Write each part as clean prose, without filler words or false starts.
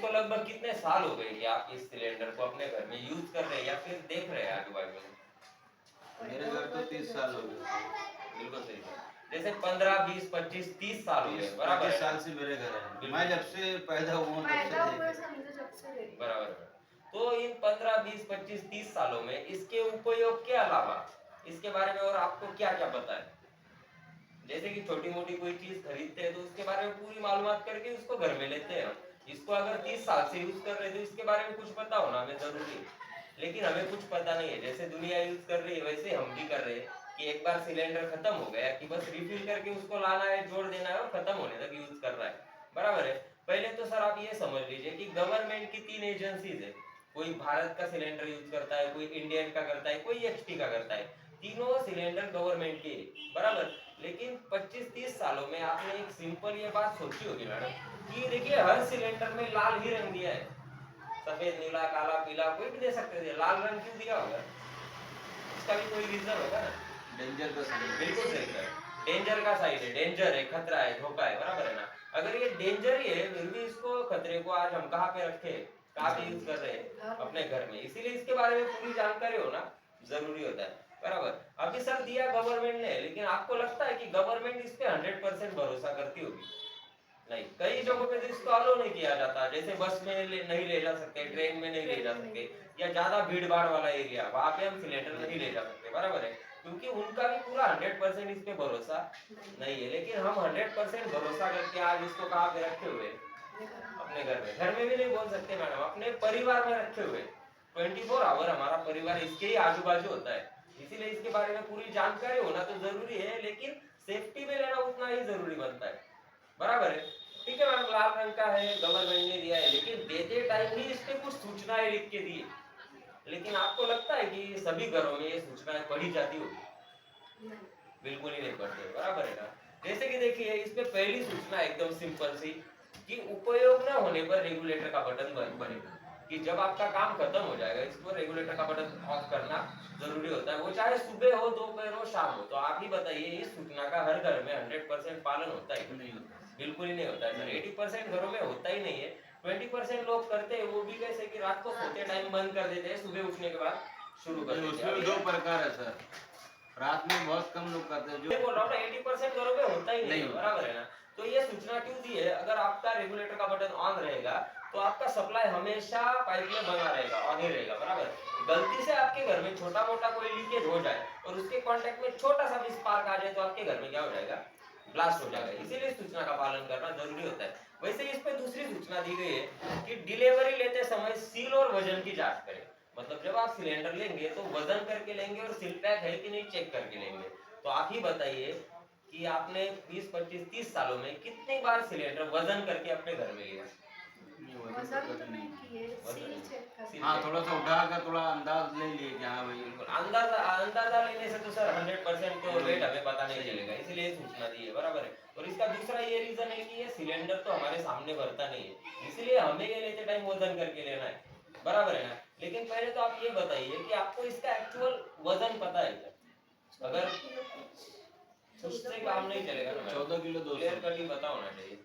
इसको लगभग कितने साल हो गए कि आप इस सिलेंडर को अपने घर में यूज कर रहे हैं या फिर देख रहे हैं आजू बाजू में? मेरे घर तो 30 साल हो गए। बिल्कुल सही है। जैसे 15, 20, 25, 30 साल हो गए, 30 बराबर 25 है। साल से मेरे घर है। मैं जब से पैदा हुआ हूँ तब से देख बराबर है। तो इन 15, 20, 25, 30 सालों में इसके उपयोग के अलावा इसके बारे में और आपको क्या क्या पता है? जैसे कि छोटी मोटी कोई चीज खरीदते हैं तो उसके बारे में पूरी मालूमात करके उसको घर में लेते हैं हम। इसको अगर 30 साल से यूज कर रहे हैं तो इसके बारे में कुछ पता होना हमें जरूरी है, लेकिन हमें कुछ पता नहीं है। जैसे दुनिया यूज कर रही है वैसे हम भी कर रहे हैं कि एक बार सिलेंडर खत्म हो गया कि बस रिफिल करके उसको लाना है, जोड़ देना है और खत्म होने तक यूज कर रहा है, बराबर है। पहले तो सर आप ये समझ लीजिए कि गवर्नमेंट की 3 एजेंसीज है। कोई भारत का सिलेंडर यूज करता है, कोई इंडियन का करता है, कोई एचपी का करता है। तीनों सिलेंडर गवर्नमेंट के, बराबर। लेकिन 25-30 सालों में आपने एक सिंपल ये बात सोची होगी मैडम कि देखिए हर सिलेंडर में लाल ही रंग दिया है, सफेद, नीला, काला, पीला, कोई भी दे सकते थे, लाल रंग क्यों दिया होगा? इसका भी कोई रीजन होगा ना। डेंजर का साइन। बिल्कुल सही है, डेंजर का साइन है, डेंजर है, खतरा है, धोखा है, बराबर है ना। अगर ये डेंजर ही है फिर भी इसको खतरे को आज हम कहाँ पे रखे, कहाँ पे यूज कर रहे हैं? अपने घर में। इसीलिए इसके बारे में पूरी जानकारी होना जरूरी होता है, बराबर। अभी सर दिया गवर्नमेंट ने, लेकिन आपको लगता है कि गवर्नमेंट इस पे 100% भरोसा करती होगी? नहीं, कई जगहों पे तो इसको अलो नहीं किया जाता। जैसे बस में नहीं ले जा सकते, ट्रेन में नहीं ले जा सकते, या ज्यादा भीड़ भाड़ वाला एरिया, वहां पे हम सिलेंडर नहीं ले जा सकते, बराबर है। क्योंकि उनका भी पूरा 100% इस पे भरोसा नहीं है। लेकिन हम 100% भरोसा करके आज इसको कहाँ पे रखे हुए? अपने घर में। घर में भी नहीं बोल सकते मैडम, अपने परिवार में रखे हुए। 24 आवर हमारा परिवार इसके ही आजू बाजू होता है। इसीलिए इसके बारे में पूरी जानकारी होना तो जरूरी है, लेकिन सेफ्टी में लेना उतना ही जरूरी बनता है, बराबर है। ठीक है मैडम, लाल रंग का है, गवर्नमेंट ने दिया है, लेकिन देते टाइम ही इस पे कुछ सूचनाएं लिख के दी। लेकिन आपको लगता है कि सभी घरों में ये सूचनाएं पढ़ी जाती होगी? बिल्कुल ही नहीं पढ़ते, बराबर है ना। जैसे कि देखिए इस पे पहली सूचना एकदम सिंपल सी कि उपयोग न होने पर रेगुलेटर का बटन बंद बनेगा। कि जब आपका काम खत्म हो जाएगा इसको रेगुलेटर का बटन ऑफ करना जरूरी होता है, वो चाहे सुबह हो, दोपहर हो, शाम हो। तो आप ही बताइए इस सूचना का हर घर में 100% पालन होता है? नहीं होता। बिल्कुल ही नहीं होता है सर। 80% घरों में होता ही नहीं है। 20% लोग करते हैं, वो भी कैसे कि रात को सोते टाइम बंद कर देते हैं, सुबह उठने के बाद शुरू कर देते हैं। उसमें दो प्रकार है सर, रात में बहुत कम लोग करते हैं। जो बोल रहा हूँ 80% घरों में होता ही नहीं है, बराबर है ना। तो ये सूचना क्यों दी है? अगर आपका रेगुलेटर का बटन ऑन रहेगा तो आपका सप्लाई हमेशा पाइप में बना रहेगा, ऑन ही रहेगा, बराबर। गलती से आपके घर में छोटा मोटा कोई लीकेज हो जाए और उसके कांटेक्ट में छोटा सा भी स्पार्क आ जाए तो आपके घर में क्या हो जाएगा? ब्लास्ट हो जाएगा। इसीलिए सूचना का पालन करना जरूरी होता है। वैसे इस पे दूसरी सूचना दी गई है कि डिलीवरी लेते समय सील और वजन की जांच करें। मतलब जब आप सिलेंडर लेंगे तो वजन करके लेंगे और सील पैक है कि नहीं चेक करके लेंगे। तो आप ही बताइए कि आपने 20, 25, 30 सालों में कितनी बार सिलेंडर वजन करके अपने घर में लिया? वजन तो नहीं किए, सील चेक कर। हाँ, थोड़ा सा उठा कर थोड़ा अंदाज ले लिए कि हाँ भाई। अंदाजा लेने से तो सर 100% तो रेट हमें पता नहीं चलेगा, इसीलिए सूचना दी है, बराबर है। और इसका दूसरा ये रीजन है कि ये सिलेंडर तो हमारे सामने भरता नहीं है, इसलिए हमें ये लेते टाइम वजन करके लेना है, बराबर है ना। लेकिन पहले तो आप ये बताइए कि आपको इसका एक्चुअल वजन पता है क्या? अगर उससे काम नहीं चलेगा ना, 14 किलो 200। क्लियर कट ही पता होना चाहिए।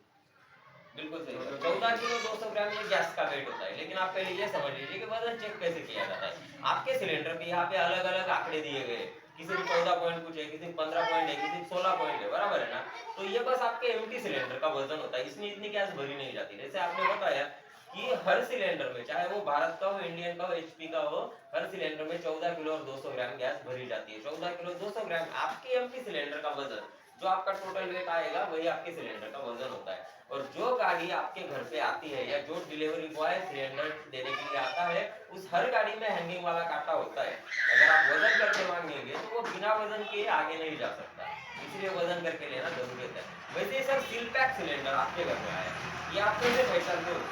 बिल्कुल सही है, 14 किलो 200 ग्राम ये गैस का वेट होता है। लेकिन आप पहले ये समझ लीजिए कि वजन चेक कैसे किया जाता है। आपके सिलेंडर पे यहाँ पे अलग अलग आंकड़े दिए गए, किसी में 14 पॉइंट कुछ है, किसी में 15 पॉइंट है, किसी में 16 पॉइंट है, बराबर है ना। तो ये बस आपके एम्प्टी सिलेंडर का वजन होता है, इसमें इतनी गैस भरी नहीं जाती। जैसे आपने बताया कि हर सिलेंडर में, चाहे वो भारत का हो, इंडियन का हो, एचपी का हो, हर सिलेंडर में 14 किलो और 200 ग्राम गैस भरी जाती है। 14 किलो 200 ग्राम आपके एम्प्टी सिलेंडर का वजन, जो आपका टोटल वेट आएगा वही आपके सिलेंडर का वजन होता है। और जो गाड़ी आपके घर पे आती है या जो डिलीवरी बॉय सिलेंडर देने के लिए आता है, उस हर गाड़ी में हैंगिंग वाला कांटा होता है। अगर आप वजन करके मांगेंगे तो वो बिना वजन के आगे नहीं जा सकता, इसलिए वजन करके लेना जरूरी होता है। वैसे सर सील पैक सिलेंडर आपके घर में आया, ये आप कैसे पहचानते हो?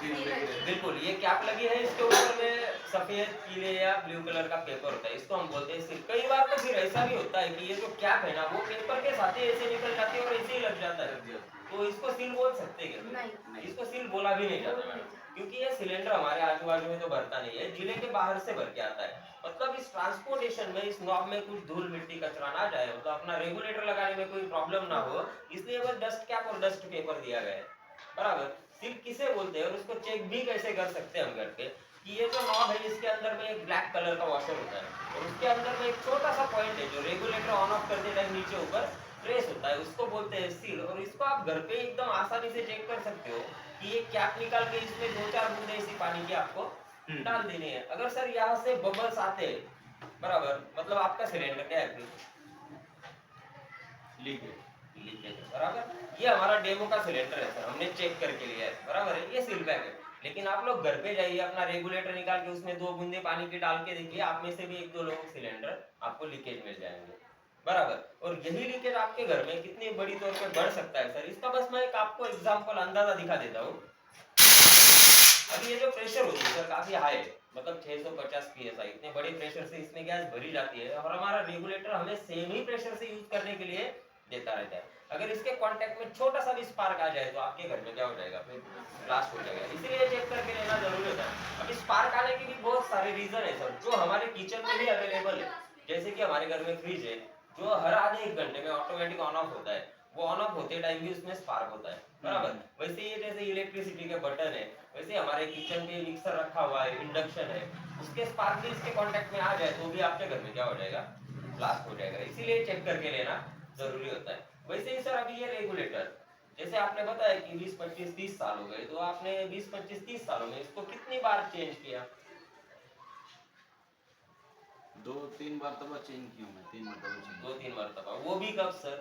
बिल्कुल, ये कैप लगी है, इसके ऊपर में सफेद, पीले या ब्लू कलर का पेपर होता है, इसको हम बोलते हैं सील। कई बार तो फिर ऐसा भी होता है कि ये जो कैप है ना, वो पेपर के साथ ही ऐसे निकल जाती है और ऐसे ही लग जाता है। तो इसको सील बोल सकते हैं क्या? नहीं, इसको सील बोला भी नहीं जाता मैडम, क्योंकि ये सिलेंडर हमारे आजू बाजू में तो भरता नहीं है, जिले के बाहर से भर के आता है। मतलब इस ट्रांसपोर्टेशन में, इस नॉब में कुछ धूल मिट्टी कचरा ना जाए, मतलब अपना रेगुलेटर लगाने में कोई प्रॉब्लम ना हो, इसलिए बस डस्ट कैप और डस्ट पेपर दिया गया है। बराबर। सील किसे बोलते हैं और उसको चेक भी कैसे कर सकते हैं हम करके कि ये जो नॉब है इसके अंदर में एक ब्लैक कलर का वॉशर होता है और उसके अंदर में एक छोटा सा पॉइंट है जो रेगुलेटर ऑन ऑफ करते टाइम नीचे ऊपर प्रेस होता है, उसको बोलते हैं सील। और इसको आप घर पे एकदम आसानी से चेक कर सकते हो कि ये कैप निकाल के इसमें 2-4 बूंदे ऐसी पानी की आपको डाल देनी है। अगर सर यहाँ से बबल्स आते हैं, बराबर, मतलब आपका सिलेंडर क्या है, लीकेज, बराबर। ये हमारा डेमो का सिलेंडर है सर, हमने चेक करके लिया है, बराबर है, ये सील पैक है। लेकिन आप लोग घर पे जाइए, अपना रेगुलेटर निकाल के उसमें 2 बूंदे पानी की डाल के देखिए, आप में से भी 1-2 लोगों सिलेंडर आपको लीकेज मिल जाएंगे, बराबर। और यही लीकेज आपके घर में कितनी बड़ी तौर पे बढ़ सकता है सर, इसका बस मैं एक आपको एग्जांपल अंदाजा दिखा देता हूँ। अभी ये जो प्रेशर होती है सर काफी हाई है, मतलब 650 psi, इतने बड़े प्रेशर से इसमें गैस भरी जाती है और हमारा रेगुलेटर हमें सेम ही प्रेशर से यूज करने के लिए देता रहता है। अगर इसके कांटेक्ट में छोटा सा भी स्पार्क आ जाए तो आपके घर में क्या हो जाएगा, फिर ब्लास्ट हो जाएगा। इसीलिए चेक करके लेना जरूरी होता है। अभी स्पार्क आने के भी बहुत सारे रीजन है सर, जो हमारे किचन में भी अवेलेबल है। जैसे कि हमारे घर में फ्रिज है जो हर आधे 1 घंटे में ऑटोमेटिक ऑन ऑफ होता है, वो ऑन ऑफ होते टाइम भी उसमें स्पार्क होता है, बराबर। वैसे ये जैसे इलेक्ट्रिसिटी के बटन है, वैसे हमारे किचन पे मिक्सर रखा हुआ है, इंडक्शन है, उसके स्पार्क भी इसके कांटेक्ट में आ जाए तो भी आपके घर में क्या हो जाएगा, ब्लास्ट हो जाएगा। इसीलिए चेक करके लेना जरूरी होता है। वैसे ही सर अभी ये रेगुलेटर, जैसे आपने बताया कि 20, 25, 30 साल हो गए, तो आपने 20, 25, 30 सालों में इसको कितनी बार चेंज किया? 2-3 बार तब चेंज किया मैं, 3 मरतबा 2-3 मरतबा, वो भी कब सर?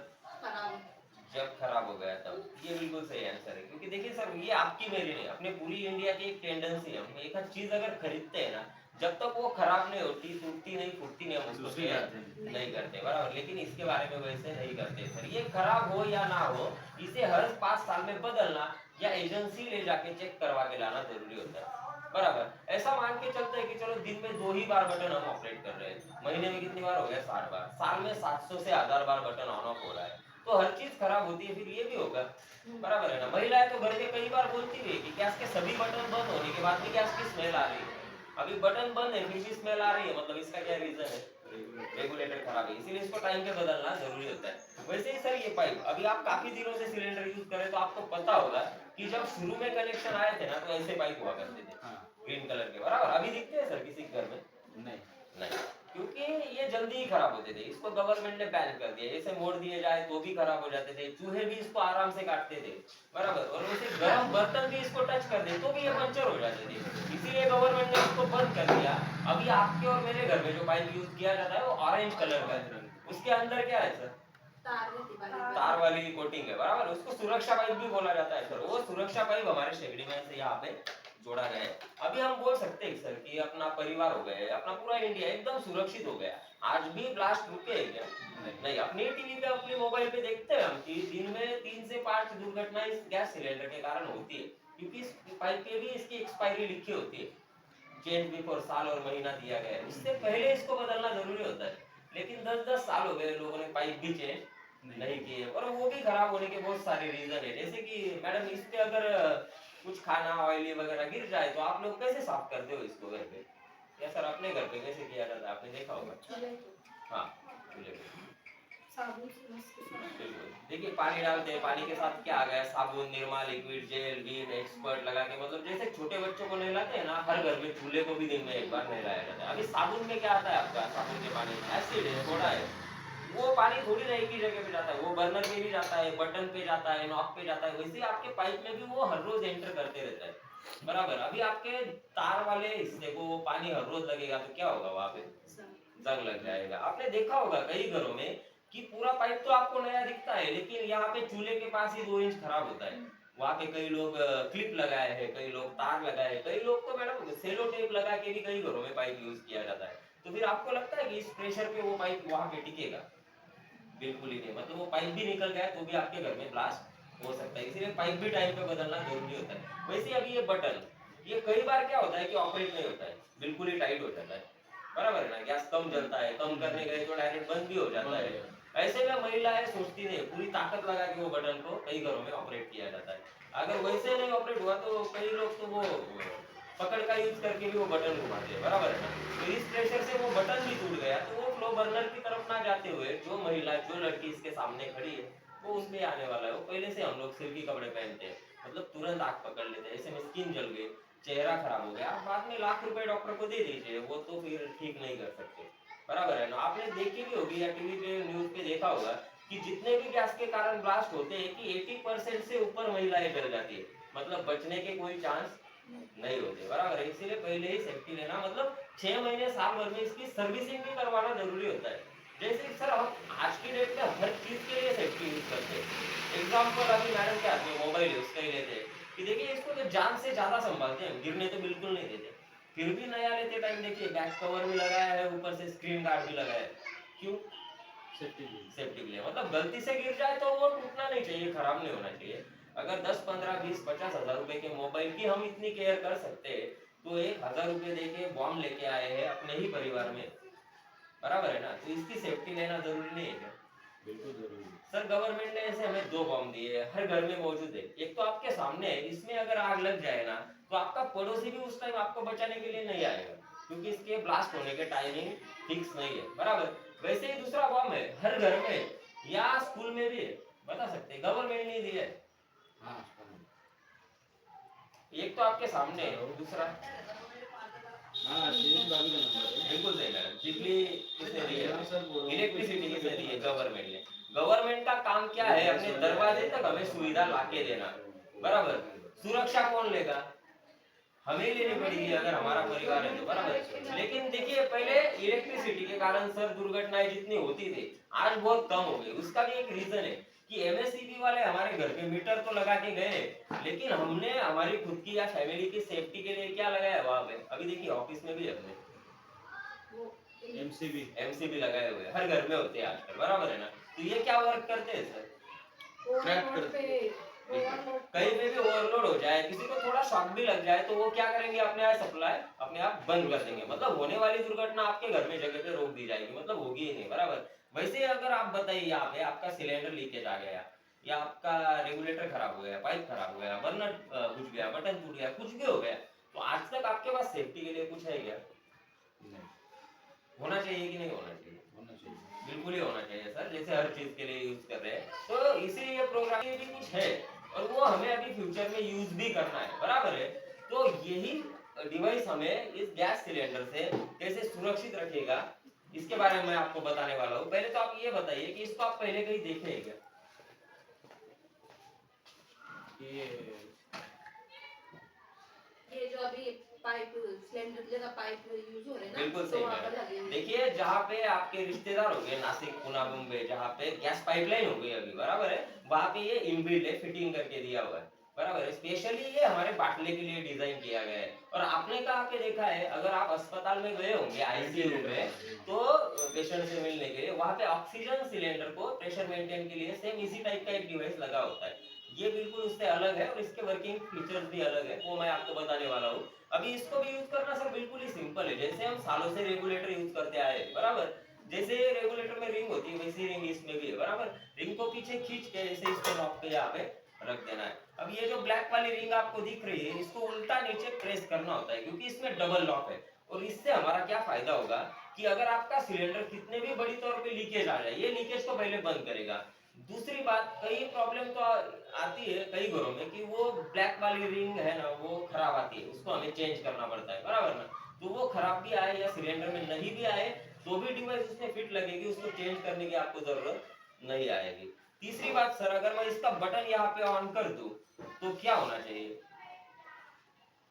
जब खराब हो गया तब। ये बिल्कुल सही आंसर है, क्योंकि देखिए सर ये आपकी मेरी नहीं, अपने पूरी इंडिया की एक टेंडेंसी है, हम एक चीज अगर खरीदते हैं ना, जब तक वो खराब नहीं होती, टूटती नहीं, फूटती नहीं, हम उसको दूसरी लाते नहीं करते, बराबर। लेकिन इसके बारे में वैसे नहीं करते सर, ये खराब हो या ना हो, इसे हर 5 साल में बदलना या एजेंसी ले जाके चेक करवा के लाना जरूरी होता है, बराबर। ऐसा मान के चलते हैं कि चलो दिन में 2 ही बार बटन हम ऑपरेट कर रहे हैं, महीने में कितनी बार हो गया, 60 बार, साल में 700 से 1000 बार बटन ऑन ऑफ हो रहा है, तो हर चीज खराब होती है, फिर ये भी होगा, बराबर है ना। महिलाएं तो घर में कई बार बोलती भी है कि गैस के सभी बटन बंद होने के बाद भी गैस की स्मेल आ रही है, अभी बटन बंद है फिर भी स्मेल आ रही है, मतलब इसका क्या रीजन है, रेगुलेटर खराब है, इसीलिए इसको टाइम पे बदलना जरूरी होता है। वैसे ही सर ये पाइप, अभी आप काफी दिनों से सिलेंडर यूज कर रहे तो आपको पता होगा कि जब शुरू में कनेक्शन आए थे ना तो ऐसे पाइप हुआ करते थे, ग्रीन कलर के, बराबर। अभी दिखते हैं सर किसी घर में? नहीं, क्योंकि ये जल्दी ही खराब होते थे, इसको गवर्नमेंट ने बैन कर दिया, ऐसे मोड़ दिए जाए तो भी खराब हो जाते थे, चूहे भी इसको आराम से काटते थे, बराबर। और वैसे गर्म बर्तन भी इसको टच कर दे तो भी ये पंचर हो जाते थे, इसीलिए गवर्नमेंट ने इसको बंद कर दिया। अभी आपके और मेरे घर में जो पाइप यूज किया जाता है वो ऑरेंज कलर का है, उसके अंदर क्या है सर, तार वाली कोटिंग है, बराबर। उसको सुरक्षा पाइप भी बोला जाता है सर, वो सुरक्षा पाइप हमारे शेगड़ी में से यहाँ पे जोड़ा गया है। अभी हम बोल सकते हैं सर कि अपना परिवार हो गया, अपना पूरा इंडिया एकदम सुरक्षित हो गया। आज भी ब्लास्ट रुके हैं क्या? नहीं। अपनी टीवी पे, अपने मोबाइल पे देखते हैं हम कि दिन में 3 से 5 दुर्घटनाएं इस गैस सिलेंडर के कारण होती है, क्योंकि इस पाइप पे भी इसकी एक्सपायरी लिखी होती है, चेंज बिफोर, साल और महीना दिया गया है, उससे पहले इसको बदलना जरूरी होता है। लेकिन 10-10 साल हो गए, लोगों ने पाइप भी चेंज नहीं किए, और वो भी खराब होने के बहुत सारे रीजन है। जैसे कि मैडम इस पे अगर कुछ खाना ऑयली वगैरह गिर जाए तो आप लोग कैसे साफ करते हो इसको घर पे, या सर अपने घर पे कैसे किया जाता है, आपने देखा होगा? हाँ, चूल्हे पे देखिए पानी डालते हैं, पानी के साथ क्या आ गया, साबुन, Nirma, liquid, gel, Vim, expert लगा के, मतलब जैसे छोटे बच्चों को नहलाते हैं ना, हर घर में चूल्हे को भी दिन में 1 बार नहलाया जाता है। अभी साबुन में क्या आता है आपका, साबुन के पानी में एसिड है, सोडा है, वो पानी थोड़ी ना एक ही जगह पे जाता है, वो बर्नर पे भी जाता है, बटन पे जाता है, नॉब पे जाता है, वैसे आपके पाइप में भी वो हर रोज एंटर करते रहता है, बराबर। अभी आपके तार वाले हिस्से को वो पानी हर रोज लगेगा तो क्या होगा, वहां पे जंग लग जाएगा। आपने देखा होगा कई घरों में कि पूरा पाइप तो आपको नया दिखता है, लेकिन यहाँ पे चूल्हे के पास ही 2 इंच खराब होता है, वहाँ पे कई लोग क्लिप लगाए हैं, कई लोग तार लगाए, कई लोग तो मैडम सेलो टेप लगा के भी कई घरों में पाइप यूज किया जाता है। तो फिर आपको लगता है कि इस प्रेशर पे वो पाइप वहाँ पे टिकेगा? बिल्कुल ही नहीं, मतलब वो पाइप भी निकल गया तो भी आपके घर में ब्लास्ट हो सकता है, इसीलिए पाइप भी टाइम पे बदलना जरूरी होता है। वैसे अभी ये बटन, ये कई बार क्या होता है कि ऑपरेट नहीं होता है, बिल्कुल ही टाइट हो जाता है, बराबर है ना, गैस कम जलता है, कम करने गए तो डायरेक्ट बंद भी हो जाता है। ऐसे में महिलाएं सोचती नहीं, पूरी ताकत लगा के वो बटन को कई घरों में ऑपरेट किया जाता है। अगर वैसे नहीं ऑपरेट हुआ तो कई लोग तो वो पकड़ का यूज करके भी वो बटन घुमाते हैं, बराबर है ना। तो इस प्रेशर से वो बटन भी टूट गया, तो वो फ्लो बर्नर की तरफ ना जाते हुए जो महिला, जो लड़की इसके सामने खड़ी है वो उसमें आने वाला है। वो पहले से हम लोग सिल्की कपड़े पहनते हैं, मतलब तुरंत आग पकड़ लेते हैं, ऐसे में स्किन जल गई, चेहरा खराब हो गया, आप बाद में लाख रुपए डॉक्टर को दे दीजिए, वो तो फिर ठीक नहीं कर सकते, बराबर है ना। आपने देखी भी होगी या टीवी पे न्यूज पे देखा होगा कि जितने भी गैस के कारण ब्लास्ट होते हैं कि 80% से ऊपर महिलाएं जल जाती है, मतलब बचने के कोई चांस नहीं होते, बराबर है। इसीलिए पहले ही सेफ्टी लेना, मतलब 6 महीने साल भर में इसकी सर्विसिंग भी करवाना जरूरी होता है। जैसे सर हम आज की डेट में हर चीज के लिए सेफ्टी यूज करते हैं। एग्जाम्पल अभी मैडम के हाथ में मोबाइल है, उसका ही लेते हैं कि देखिए इसको तो जान से ज्यादा संभालते हैं, गिरने तो बिल्कुल नहीं देते, फिर भी नया लेते टाइम देखिए बैक कवर भी लगाया है, ऊपर से स्क्रीन गार्ड भी लगाया है, क्यों? सेफ्टी के लिए, मतलब गलती से गिर जाए तो वो टूटना नहीं चाहिए, खराब नहीं होना चाहिए। अगर 10 15 20 50 हजार रुपए के मोबाइल की हम इतनी केयर कर सकते हैं, तो 1,000 रुपए देके बॉम्ब लेके आए हैं अपने ही परिवार में, बराबर है ना। तो इसकी सेफ्टी लेना जरूरी नहीं है क्या? बिल्कुल जरूरी है सर गवर्नमेंट ने ऐसे हमें 2 बॉम्ब दिए हैं, हर घर में मौजूद है, एक तो आपके सामने है, इसमें अगर आग लग जाए ना तो आपका पड़ोसी भी उस टाइम आपको बचाने के लिए नहीं आएगा, क्योंकि इसके ब्लास्ट होने के टाइमिंग फिक्स नहीं है, बराबर। वैसे ही दूसरा बॉम्ब है हर घर में या स्कूल में भी है, बता सकते गवर्नमेंट ने दिया है। हाँ एक तो आपके सामने है, दूसरा हाँ श्रीन बाबू का नंबर है बिल्कुल सही मैडम, बिजली किसने दी है? हाँ सर बोल रहा हूँ इलेक्ट्रिसिटी किसने दी है? गवर्नमेंट ने। गवर्नमेंट का काम क्या है? अपने दरवाजे तक हमें सुविधा लाके देना, बराबर। सुरक्षा कौन लेगा? हमें लेनी पड़ेगी अगर हमारा परिवार है तो, बराबर। लेकिन देखिए पहले इलेक्ट्रिसिटी के कारण सर दुर्घटनाएं जितनी होती थी आज बहुत कम हो गई, उसका भी एक रीजन है कि एमएससीबी वाले हमारे घर पे मीटर तो लगा के गए, लेकिन हमने हमारी खुद की या फैमिली की सेफ्टी के लिए क्या लगाया वहां पे? अभी देखिए ऑफिस में भी हमने एमसीबी लगाए हुए हर घर में होते हैं आजकल, बराबर है ना। तो ये क्या वर्क करते हैं सर? ट्रैप करते कहीं पे भी ओवरलोड हो जाए, किसी को थोड़ा शॉक भी लग जाए तो वो क्या करेंगे? अपने आप सप्लाई अपने आप बंद कर देंगे, मतलब होने वाली दुर्घटना आपके घर में जगह पे रोक दी जाएगी, मतलब होगी ही नहीं, बराबर। वैसे अगर आप बताइए यहाँ पे आपका सिलेंडर लीकेज आ गया या आपका रेगुलेटर खराब हो गया, पाइप खराब हो गया, बर्नर बुझ गया, बटन टूट गया, कुछ भी हो गया, तो आज तक आपके पास सेफ्टी के लिए कुछ है क्या? नहीं होना चाहिए कि नहीं होना चाहिए? होना चाहिए, बिल्कुल ही होना चाहिए सर, जैसे हर चीज के लिए यूज कर रहे हैं, तो इसीलिए प्रोग्राम भी कुछ है और वो हमें अभी फ्यूचर में यूज भी करना है, बराबर है। तो यही डिवाइस हमें इस गैस सिलेंडर से कैसे सुरक्षित रखेगा, इसके बारे में मैं आपको बताने वाला हूँ। पहले तो आप ये बताइए कि इसको आप पहले कहीं देखे हैं क्या? ये जो अभी पाइप सिलेंडर जगह पाइप यूज हो रहे हैं ना, बिल्कुल तो सही वहाँ पर है। लगे हुए हैं। देखिए जहाँ पे आपके रिश्तेदार हो गए नासिक पुणे मुंबई, जहाँ पे गैस पाइपलाइन हो गई अभी, बराबर है, वहाँ पे ये इनबिल्ट है, फिटिंग करके दिया हुआ है, बराबर है। स्पेशली ये हमारे बाटले के लिए डिजाइन किया गया है। और आपने कहा के देखा है, अगर आप अस्पताल में गए होंगे आईसीयू में, तो पेशेंट से मिलने के लिए वहाँ पे ऑक्सीजन सिलेंडर को प्रेशर मेंटेन के लिए सेम इसी टाइप का एक डिवाइस लगा होता है। ये बिल्कुल उससे अलग है और इसके वर्किंग फीचर्स भी अलग है, वो मैं आपको बताने वाला हूँ। अभी इसको भी यूज करना सर बिल्कुल ही सिंपल है, जैसे हम सालों से रेगुलेटर यूज करते आए, बराबर। जैसे रेगुलेटर में रिंग होती है वैसी रिंग इसमें भी है, बराबर। रिंग को पीछे खींच के जैसे इसको नॉब पे यहाँ पे रख देना है। अब ये जो ब्लैक वाली रिंग आपको दिख रही है, इसको उल्टा नीचे प्रेस करना होता है, क्योंकि इसमें डबल लॉक है। और इससे हमारा क्या फायदा होगा कि अगर आपका सिलेंडर कितने भी बड़ी तौर पे लीकेज आ जाए, ये लीकेज को पहले बंद करेगा। दूसरी बात, कई प्रॉब्लम तो आती है कई घरों में कि वो ब्लैक वाली रिंग है ना वो खराब आती है, उसको हमें चेंज करना पड़ता है, बराबर ना। तो वो खराब भी आए या सिलेंडर में नहीं भी आए तो भी डिवाइस उसमें फिट लगेगी, उसको चेंज करने की आपको जरूरत नहीं आएगी। तीसरी बात सर, अगर मैं इसका बटन यहाँ पे ऑन कर दूं तो क्या होना चाहिए?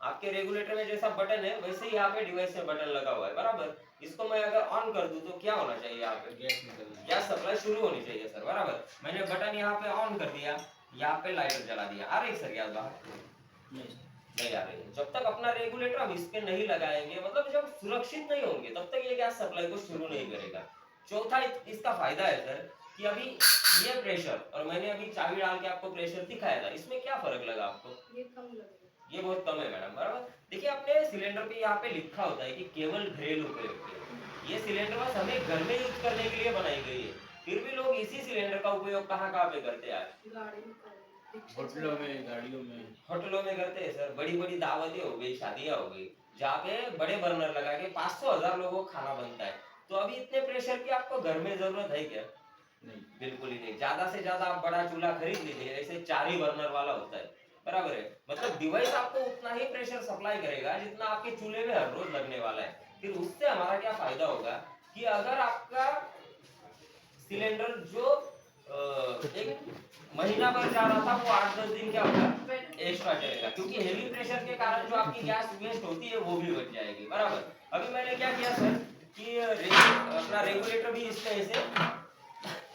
आपके रेगुलेटर में जैसा बटन है वैसे ही यहाँ पे डिवाइस में बटन लगा हुआ है, बराबर। इसको मैं अगर ऑन कर दूं तो क्या होना चाहिए? यहाँ पे गैस निकलना, गैस सप्लाई शुरू होनी चाहिए सर, बराबर। मैंने बटन यहाँ पे ऑन कर दिया, यहाँ पे लाइटर जला दिया, आ रही सर गैस बाहर? नहीं आ रही है। जब तक अपना रेगुलेटर हम इस पे नहीं लगाएंगे, मतलब जब सुरक्षित नहीं होंगे, तब तक ये गैस सप्लाई को शुरू नहीं करेगा। चौथा इसका फायदा है सर कि अभी ये प्रेशर और मैंने अभी चाबी डाल के आपको प्रेशर दिखाया था, इसमें क्या फर्क लगा आपको? ये कम लगेगा, ये बहुत कम है मैडम, बराबर। देखिए अपने सिलेंडर पे यहाँ पे लिखा होता है कि केवल घरेलू उपयोग के लिए। ये सिलेंडर बस हमें घर में यूज करने के लिए बनाई गई है, फिर भी लोग इसी सिलेंडर का उपयोग कहाँ पे करते हैं? गाड़ी में कर, होटलों में, गाड़ियों में, होटलों में करते हैं सर। बड़ी बड़ी दावतें हो गई, शादियां हो गई, जहाँ पे बड़े बर्नर लगा के 500 1000 लोगों को खाना बनता है। तो अभी इतने प्रेशर की आपको घर में जरूरत है क्या? नहीं। बिल्कुल ही नहीं। ज्यादा से ज्यादा आप बड़ा चूल्हा खरीद लीजिए, ऐसे 4 ही बर्नर वाला होता है, बराबर है। मतलब डिवाइस आपको उतना ही प्रेशर सप्लाई करेगा जितना आपके चूल्हे में हर रोज लगने वाला है। फिर उससे हमारा क्या फायदा होगा कि अगर आपका सिलेंडर जो एक महीना भर जा रहा था वो 8-10 दिन क्या होगा एक्स्ट्रा चलेगा, क्योंकि हेवी प्रेशर के कारण जो आपकी गैस वेस्ट होती है वो भी बच जाएगी, बराबर। अभी मैंने क्या किया सर कि अपना रेगुलेटर भी इस तरह से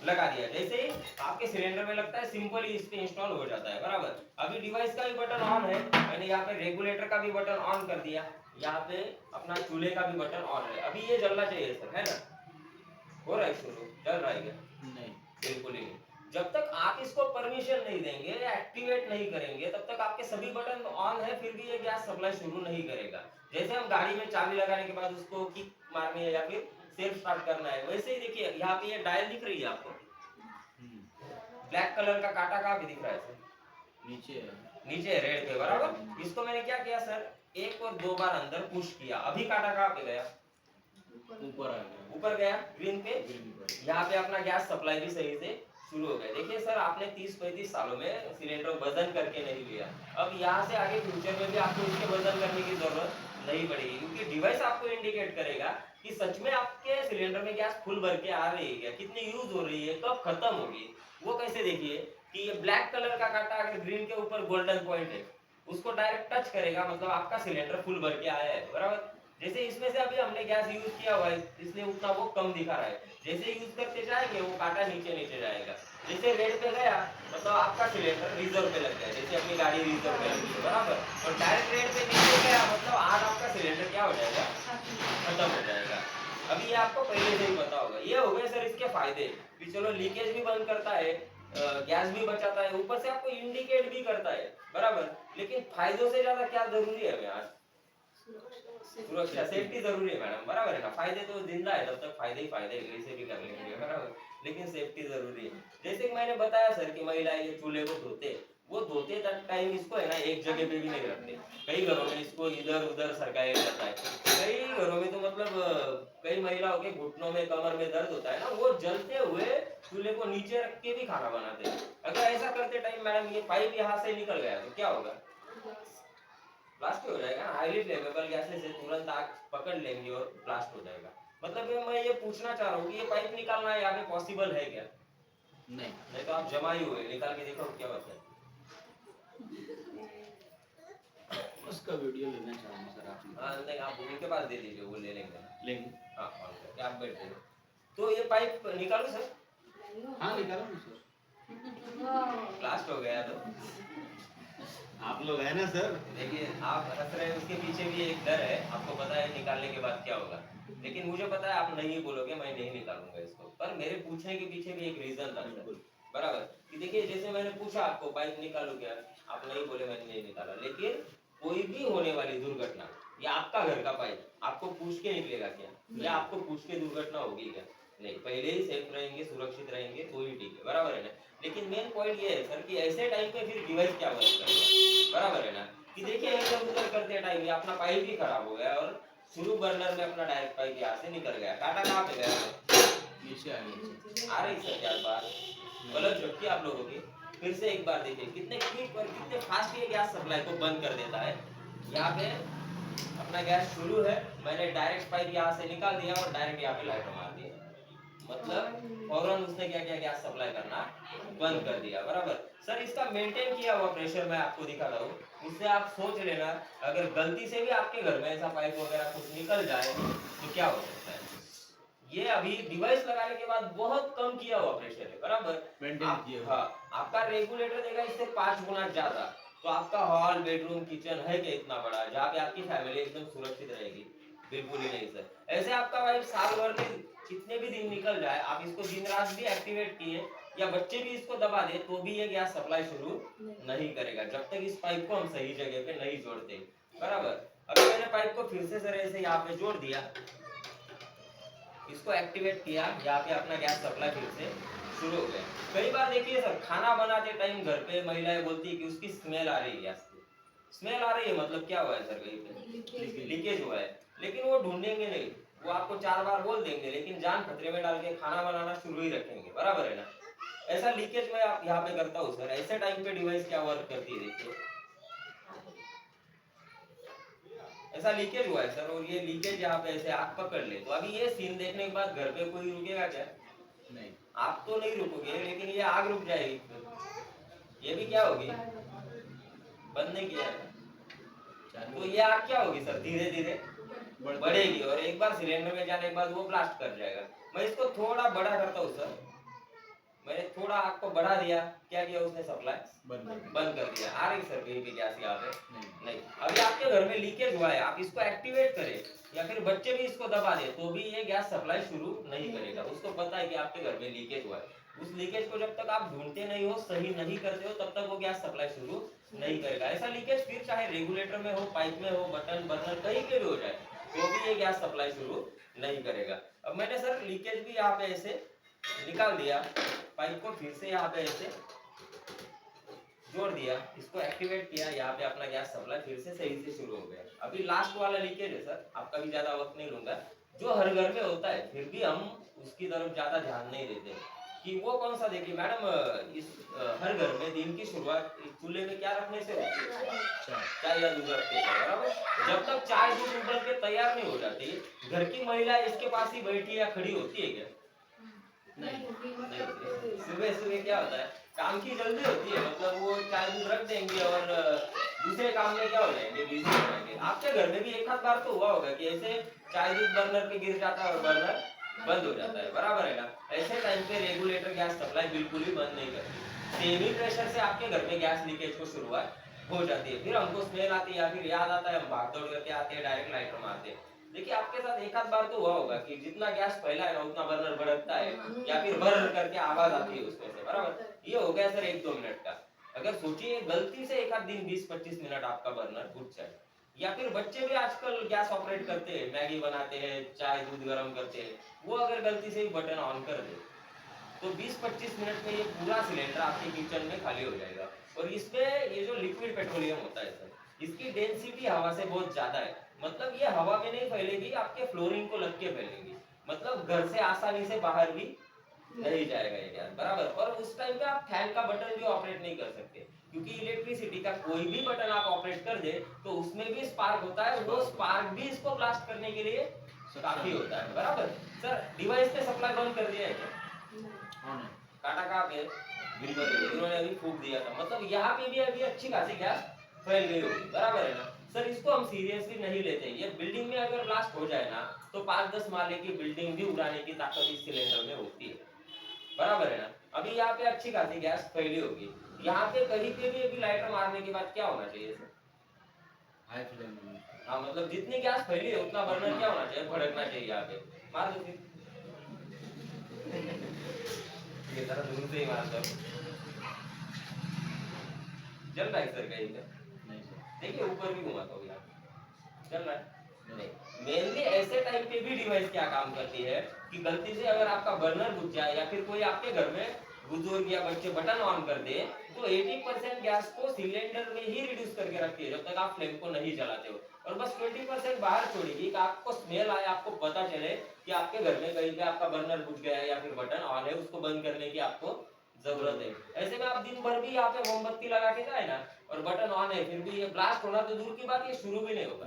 लगा दिया, जैसे ही आपके सिलेंडर में लगता है सिंपल ही इस पे इंस्टॉल हो जाता है, बराबर। अभी डिवाइस का भी बटन ऑन है, मैंने यहाँ पे रेगुलेटर का भी बटन ऑन कर दिया, यहाँ पे अपना चूल्हे का भी बटन ऑन है। अभी ये जलना चाहिए सर, है ना? हो रहा है शुरू, चल रहा है क्या? नहीं। बिल्कुल ही नहीं। जब तक आप इसको परमिशन नहीं देंगे या एक्टिवेट नहीं करेंगे तब तक आपके सभी बटन ऑन है फिर भी ये गैस सप्लाई शुरू नहीं करेगा। जैसे हम गाड़ी में चाबी लगाने के बाद उसको किक मारनी है या फिर सेल्फ स्टार्ट करना है, वैसे ही देखिए यहाँ पे ये डायल दिख रही है आपको, ब्लैक कलर का कांटा कहाँ पे दिख रहा है सर? नीचे है। नीचे रेड पे, बराबर। इसको मैंने क्या किया सर, एक और दो बार अंदर पुश किया, अभी कांटा कहाँ पे गया? ऊपर आ गया। ऊपर गया ग्रीन पे। यहाँ पे अपना गैस सप्लाई भी सही से शुरू हो गया। देखिए सर आपने 30-35 सालों में सिलेंडर वजन करके नहीं लिया, अब यहाँ से आगे फ्यूचर में भी आपको इसके वजन करने की जरूरत नहीं पड़ेगी, क्योंकि डिवाइस आपको इंडिकेट करेगा कि सच में आपके सिलेंडर में गैस फुल भर के आ रही है, कितनी यूज हो रही है, कब खत्म होगी। वो कैसे देखिए कि ये ब्लैक कलर का कांटा अगर ग्रीन के ऊपर गोल्डन पॉइंट है उसको डायरेक्ट टच करेगा, मतलब आपका सिलेंडर फुल भर के आया है, बराबर। जैसे इसमें से अभी हमने गैस यूज किया हुआ है इसलिए उतना वो कम दिखा रहा है, जैसे यूज करते जाएंगे वो कांटा नीचे नीचे जाएगा। जैसे रेड पे गया मतलब आपका सिलेंडर रिजर्व पे लग गया, जैसे अपनी गाड़ी रिजर्व पे लगी है, बराबर। और डायरेक्ट रेड पे नीचे गया मतलब आज आपका सिलेंडर क्या हो जाएगा, खत्म हो जाएगा। अभी ये आपको पहले से ही पता होगा। ये हो गए सर इसके फायदे कि चलो लीकेज भी बंद करता है, गैस भी बचाता है, ऊपर से आपको इंडिकेट भी करता है, बराबर। लेकिन फायदों से ज्यादा क्या जरूरी है हमें आज? सुरक्षा, सेफ्टी जरूरी है मैडम, बराबर है ना। फायदे तो जिंदा है तब तक फायदे ही फायदे, वैसे भी कर लेंगे, बराबर। लेकिन सेफ्टी जरूरी है। जैसे कि मैंने बताया सर कि महिलाएं ये चूल्हे को धोते टाइम इसको है ना एक जगह पे भी नहीं रखते। कई घरों में इसको इधर उधर सरकाया जाता है। कई घरों में तो मतलब कई महिलाओं के घुटनों में कमर में दर्द होता है ना, वो जलते हुए चूल्हे को नीचे रख के भी खाना बनाते हैं। अगर ऐसा करते टाइम मैडम ये पाइप यहाँ से निकल गया तो क्या होगा? ब्लास्ट हो जाएगा। हाईली फ्लेमेबल गैसेस से तुरंत आग पकड़ लेंगी और ब्लास्ट हो जाएगा। मतलब मैं ये पूछना चाह रहा हूँ कि ये पाइप निकालना यहाँ पे पॉसिबल है क्या? नहीं तो आप जमा ही हुए, निकाल के देखो क्या होता है। उसका वीडियो लेना चाहूंगा सर आप। हाँ नहीं आप उनके पास दे दीजिए, वो ले लेंगे। हाँ आप बैठ जाइए। तो ये पाइप निकालो सर। हाँ निकालो ना सर। ब्लास्ट हो गया तो आप लोग है ना सर। देखिए आप हंस रहे हैं, उसके पीछे भी एक डर है, आपको पता है निकालने के बाद क्या होगा। लेकिन मुझे पता है आप नहीं बोलोगे मैं नहीं निकालूंगा इसको, पर मेरे पूछने के पीछे भी एक रीजन था बराबर। कि देखिए जैसे मैंने पूछा आपको पाइप निकालो क्या, आप नहीं बोले मैंने नहीं निकाला। लेकिन कोई भी होने वाली दुर्घटना या आपका घर का पाइप आपको पूछ के निकलेगा क्या, या आपको पूछ के दुर्घटना होगी क्या? नहीं, पहले ही सेफ रहेंगे, सुरक्षित रहेंगे तो ही ठीक है, बराबर है ना। लेकिन मेन पॉइंट ये है सर कि ऐसे टाइम पे फिर डिवाइस क्या वर्क करेगा, बराबर है ना। कि देखिए इधर उधर करते टाइम ये अपना पाइप भी खराब हो गया और शुरू बर्नर में अपना डायरेक्ट पाइप यहाँ से निकल गया। काटा कहाँ पे गया? नीचे आ रही सर क्या बात? गलत झटकी आप लोगों की। फिर से एक बार देखिए कितने क्विक और कितने फास्ट ये गैस सप्लाई को बंद कर देता है। यहाँ पे अपना गैस शुरू है, मैंने डायरेक्ट पाइप यहाँ से निकाल दिया और डायरेक्ट यहाँ पे लाइटर मार दिया, मतलब फौरन उसने क्या किया, गैस सप्लाई करना बंद कर दिया, बराबर। सर इसका मेंटेन किया हुआ प्रेशर मैं आपको दिखा रहा हूँ, उससे आप सोच लेना अगर गलती से भी आपके घर में ऐसा पाइप वगैरह कुछ निकल जाए तो क्या हो सकता है। ये अभी डिवाइस लगाने के बाद बहुत कम किया हुआ प्रेशर है, बराबर। मेंटेन किया हुआ। हाँ, आपका रेगुलेटर देगा इससे 5 गुना ज्यादा। तो आपका हॉल बेडरूम किचन है क्या इतना बड़ा जहाँ पे आपकी फैमिली एकदम सुरक्षित रहेगी? बिल्कुल ही नहीं सर। ऐसे आपका पाइप साल भर में कितने भी दिन निकल जाए, आप इसको दिन रात भी एक्टिवेट किए या बच्चे भी इसको दबा दे तो भी ये गैस सप्लाई शुरू नहीं करेगा जब तक इस पाइप को हम सही जगह पे नहीं जोड़ते, बराबर। अभी मैंने पाइप को फिर से सर ऐसे यहाँ पे जोड़ दिया, इसको एक्टिवेट किया, यहाँ पे अपना गैस सप्लाई फिर से शुरू हो गया। कई बार देखिए सर खाना बनाते टाइम घर पे महिलाएं बोलती है कि उसकी स्मेल आ रही है, गैस की स्मेल आ रही है, मतलब क्या हुआ है सर? कहीं पे लीकेज हुआ है। लेकिन वो ढूंढेंगे नहीं, वो आपको 4 बार बोल देंगे, लेकिन जान खतरे में डाल के खाना बनाना शुरू ही रखेंगे, बराबर है ना। ऐसा लीकेज मैं आप यहाँ पे करता हूँ सर। ऐसे टाइम पे डिवाइस क्या वर्क करती है देखिए, ऐसा लीकेज हुआ है सर, और ये लीकेज यहाँ पे ऐसे आग पकड़ ले, तो अभी ये सीन देखने के बाद घर पे कोई रुकेगा क्या? नहीं, आप तो नहीं रुकोगे, लेकिन ये आग रुक जाएगी, ये भी क्या होगी, बंद नहीं किया है, तो ये आग क्या होगी सर, धीरे धीरे बढ़ेगी, और एक बार सिलेंडर में जाने के बाद वो ब्लास्ट कर जाएगा। मैं इसको थोड़ा बड़ा करता हूँ सर, मैंने थोड़ा आग को बढ़ा दिया, क्या किया उसने, सप्लाई बंद कर दिया। आ रही सर कहीं पे गैस यहाँ पे? नहीं। अभी आपके घर में लीकेज हुआ है, आप इसको एक्टिवेट करें या फिर बच्चे भी इसको दबा दे, तो भी ये गैस सप्लाई शुरू नहीं करेगा। उसको पता है कि आपके घर में लीकेज हुआ है, उस लीकेज को जब तक आप ढूंढते नहीं हो, सही नहीं करते हो, तब तक वो गैस सप्लाई शुरू नहीं करेगा। ऐसा लीकेज फिर चाहे रेगुलेटर में हो, पाइप में हो, बटन बर्नर कहीं पे भी हो जाए, तो भी ये गैस सप्लाई शुरू नहीं करेगा। अब मैंने सर लीकेज भी यहाँ पे ऐसे निकाल दिया, पाइप को फिर से यहाँ पे ऐसे जोड़ दिया, इसको एक्टिवेट किया, यहाँ पे अपना गैस सप्लाई फिर से सही से शुरू हो गया। अभी लास्ट वाला लीकेज है सर, आपका भी ज्यादा वक्त नहीं लूंगा, जो हर घर में होता है, फिर भी हम उसकी तरफ ज्यादा ध्यान नहीं देते कि वो कौन सा। देखिए मैडम, इस हर घर में दिन की शुरुआत चूल्हे में क्या रखने से होती है, चाय या दूध रखते हैं, बराबर। जब तक चाय दूध उबल के तैयार नहीं हो जाती, घर की महिला इसके पास ही बैठी या खड़ी होती है क्या? नहीं। सुबह सुबह क्या होता है, काम की जल्दी होती है, मतलब वो चाय दूध रख देंगे और दूसरे काम में क्या हो जाएंगे, बिजी हो जाएंगे। आपके घर में भी एक आध बार तो हुआ होगा कि ऐसे चाय दूध बर्नर पे गिर जाता है और बर्नर बंद हो जाता है, बराबर है ना। ऐसे टाइम पे रेगुलेटर गैस सप्लाई बिल्कुल भी बंद नहीं करती, सेमी प्रेशर से आपके घर में गैस लीकेज को शुरुआत हो जाती है। फिर हमको स्मेल आती है या फिर याद आता है, हम भाग दौड़ करके आते हैं, डायरेक्ट लाइटर मारते हैं। देखिए आपके साथ एक आध बार तो हुआ होगा कि जितना गैस फैला है ना, उतना बर्नर भड़कता है या फिर बर्र करके आवाज आती है उसमें से, बराबर। ये हो गया सर 1-2 मिनट का। अगर सोचिए गलती से एक आध दिन 20-25 मिनट आपका बर्नर बुझ जाए, या फिर बच्चे भी आजकल गैस ऑपरेट करते हैं, मैगी बनाते हैं, चाय दूध गर्म करते हैं, वो अगर गलती से ही बटन ऑन कर दे, तो 20-25 मिनट में ये पूरा सिलेंडर आपके किचन में खाली हो जाएगा। और इसमें ये जो लिक्विड पेट्रोलियम होता है सर, इसकी डेंसिटी हवा से बहुत ज्यादा है, मतलब ये हवा में नहीं फैलेगी, आपके फ्लोरिंग को लग के फैलेगी, मतलब घर से आसानी से बाहर भी नहीं जाएगा ये गैस, बराबर। और उस टाइम पे आप फैन का बटन भी ऑपरेट नहीं कर सकते, क्योंकि इलेक्ट्रिसिटी का कोई भी बटन आप ऑपरेट कर दे तो उसमें भी स्पार्क होता है, वो स्पार्क भी इसको ब्लास्ट करने के लिए काफी होता है, बराबर। सर डिवाइस पे सप्लाई बंद कर दिया है क्या? काटा कहाँ पे? बिल्कुल, इन्होंने अभी फूंक दिया था, मतलब यहाँ पे भी अभी अच्छी खासी गैस फैल गई होगी, बराबर है ना। सर इसको हम सीरियसली नहीं लेते, ये बिल्डिंग में अगर ब्लास्ट हो जाए ना, तो 5-10 माले की बिल्डिंग भी उड़ाने की ताकत इस सिलेंडर में होती है, बराबर है ना। अभी यहाँ पे अच्छी खासी गैस फैली होगी, यहाँ पे कहीं पे भी अभी लाइटर मारने के बाद क्या होना चाहिए सर? हाई फ्लेम में। हाँ, मतलब जितनी गैस फैली है उतना बर्नर क्या होना चाहिए, भड़कना चाहिए। यहाँ पे मार दो फिर, ये तरह दूर से ही मार दो। जल रहा है सर कहीं पे? नहीं सर। देखिए ऊपर भी घुमाता हूँ यार, चल रहा है? नहीं। मेनली ऐसे टाइम पे भी डिवाइस क्या काम करती है कि गलती से अगर आपका बर्नर बुझ जाए या फिर कोई आपके घर में बुजुर्ग या बच्चे बटन ऑन कर दे, तो 80% गैस को सिलेंडर में ही रिड्यूस करके रखती है जब तक आप फ्लेम को नहीं जलाते हो, और बस 20% बाहर छोड़ेगी कि आपको स्मेल आए, आपको पता चले कि आपके घर में कहीं पे आपका बर्नर बुझ गया है या फिर बटन ऑन है, उसको बंद करने की आपको जरूरत है। ऐसे में आप दिन भर भी यहाँ पे मोमबत्ती लगा के जाए ना और बटन ऑन है, फिर भी ये ब्लास्ट होना तो दूर की बात, ये शुरू भी नहीं होगा,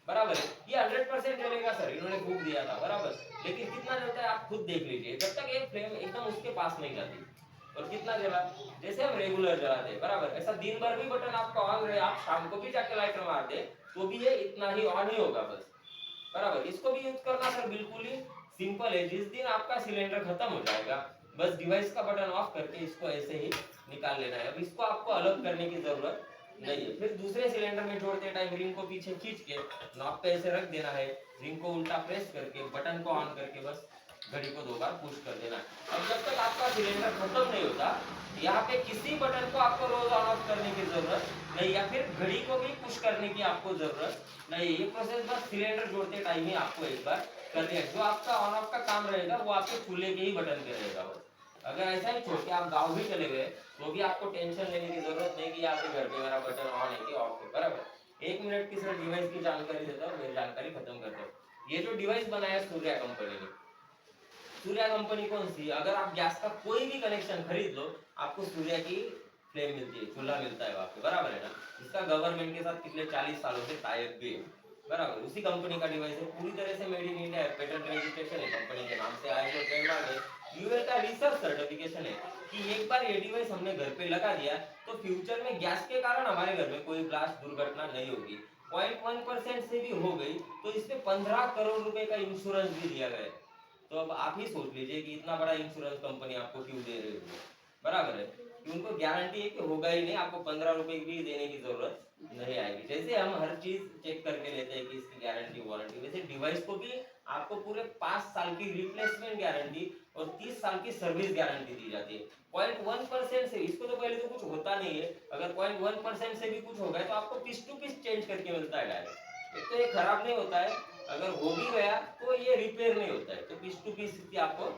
बराबर है। ये 100% जलेगा सर, इन्होंने फूंक दिया था, बराबर। लेकिन कितना जलता है आप खुद देख लीजिए, जब तक एक फ्लेम एकदम उसके पास नहीं जाती। और कितना जला, जैसे हम रेगुलर जलाते हैं, बराबर। ऐसा दिन भर भी बटन आपका ऑन रहे, आप शाम को भी जाके लाइटर मार दे, तो भी ये इतना ही ऑन ही होगा बस, बराबर। इसको भी यूज करना सर बिल्कुल ही सिंपल है। जिस दिन आपका सिलेंडर खत्म हो जाएगा, बस डिवाइस का बटन ऑफ करके इसको ऐसे ही निकाल लेना है। अब इसको आपको अलग करने की जरूरत नहीं है। फिर दूसरे सिलेंडर में जोड़ते टाइम रिंग को पीछे खींच के नॉब पे ऐसे रख देना है, रिंग को उल्टा प्रेस करके बटन को ऑन करके बस घड़ी को 2 बार पुश कर देना है। अब जब तक आपका सिलेंडर खत्म नहीं होता, यहाँ पे किसी बटन को आपको रोज ऑन ऑफ करने की जरूरत नहीं, या फिर घड़ी को भी पुश करने की आपको जरूरत नहीं। ये प्रोसेस बस सिलेंडर जोड़ते टाइम ही आपको एक बार करनी है। जो आपका ऑन ऑफ का काम रहेगा वो आपके चूल्हे के ही बटन पे रहेगा बस। अगर ऐसा ही छोड़ के आप गाँव भी चले गए तो भी आपको टेंशन लेने की जरूरत नहीं कि आपके घर पे मेरा बटन ऑन है कि ऑफ है, बराबर। 1 मिनट की सिर्फ डिवाइस की जानकारी देता हूँ, मेरी जानकारी खत्म करता हूँ। ये जो डिवाइस बनाया है सूर्या कंपनी ने, सूर्या कंपनी कौन सी, अगर आप गैस का कोई भी कनेक्शन खरीद लो आपको सूर्या की फ्लेम मिलती है, चूल्हा मिलता है वहाँ पे, बराबर है ना। इसका गवर्नमेंट के साथ पिछले 40 सालों से टाइप भी है, बराबर। उसी कंपनी का डिवाइस है, पूरी तरह से मेड इन इंडिया है, पेटेंट रजिस्ट्रेशन है कंपनी के नाम से, आईएसओ ट्रेडमार्क है, यूएल का रिसर्च सर्टिफिकेशन है कि एक बार ये डिवाइस हमने घर पे लगा दिया तो फ्यूचर में गैस के कारण हमारे घर में कोई ब्लास्ट दुर्घटना नहीं होगी। 0.1% से भी हो गई तो इसमें 15 करोड़ रुपए का इंश्योरेंस भी दिया गया है। तो अब आप ही सोच लीजिए कि इतना बड़ा इंश्योरेंस कंपनी आपको क्यों दे रही होगी, बराबर है कि उनको गारंटी है कि होगा ही नहीं, आपको 15 रुपए भी देने की जरूरत नहीं आएगी। जैसे हम हर चीज चेक करके लेते हैं कि इसकी गारंटी वारंटी, वैसे डिवाइस को भी आपको पूरे 5 साल की रिप्लेसमेंट गारंटी और 30 साल की सर्विस गारंटी दी जाती है। 0.1% से, इसको तो पहले तो कुछ होता नहीं है, अगर 0.1% से भी कुछ हो गया तो आपको पीस टू पीस चेंज करके मिलता है डायरेक्ट। एक तो ये खराब नहीं होता है, अगर हो भी गया तो ये रिपेयर नहीं होता है, तो पीस टू पीस की आपको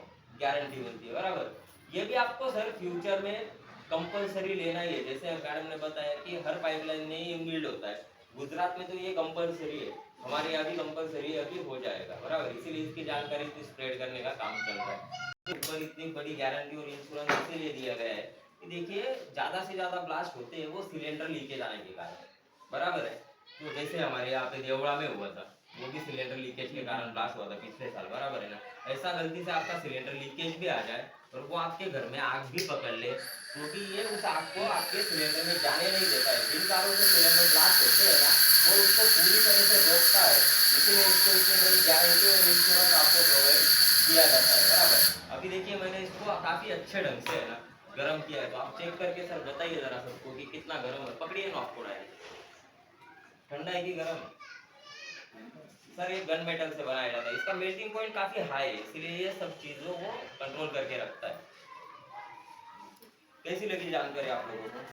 गारंटी मिलती है, बराबर। ये भी आपको सर फ्यूचर में कंपलसरी लेना ही है, जैसे मैडम ने बताया कि हर पाइपलाइन में ये इनबिल्ड होता है, गुजरात में तो ये कंपलसरी है, हमारे यहाँ भी कंपलसरी है, अभी हो जाएगा, बराबर। इसीलिए इसकी जानकारी स्प्रेड करने का काम चल रहा है। ऊपर इतनी बड़ी गारंटी और इंश्योरेंस इसीलिए दिया गया है कि देखिए ज्यादा से ज्यादा ब्लास्ट होते हैं वो सिलेंडर लीकेज आने के कारण, बराबर है। तो जैसे हमारे यहाँ पे देवड़ा में हुआ था, वो भी सिलेंडर लीकेज के कारण ब्लास्ट हुआ था पिछले साल, बराबर है ना। ऐसा गलती से आपका सिलेंडर लीकेज भी आ जाए और वो आपके घर में आग भी पकड़ ले, क्योंकि ये उस आग को आपके सिलेंडर में जाने नहीं देता है, जिन कारणों से सिलेंडर ब्लास्ट होते हैं ना वो उसको पूरी तरह से रोकता है, इसीलिए इसको इतनी बड़ी गारंटी और इंश्योरेंस आपको प्रोवाइड किया जाता है, बराबर। अभी देखिए मैंने इसको काफी अच्छे ढंग से है ना गर्म किया है, तो आप चेक करके सर बताइए जरा सबको कि कितना गर्म है, पकड़िए ना आपको डायरेक्ट, ठंडा है कि गर्म है। सर ये गन मेटल से बनाया जाता है, इसका मेल्टिंग पॉइंट काफी हाई है, इसलिए ये सब चीजों को कंट्रोल करके रखता है। कैसी लगी जानकारी आप लोगों को?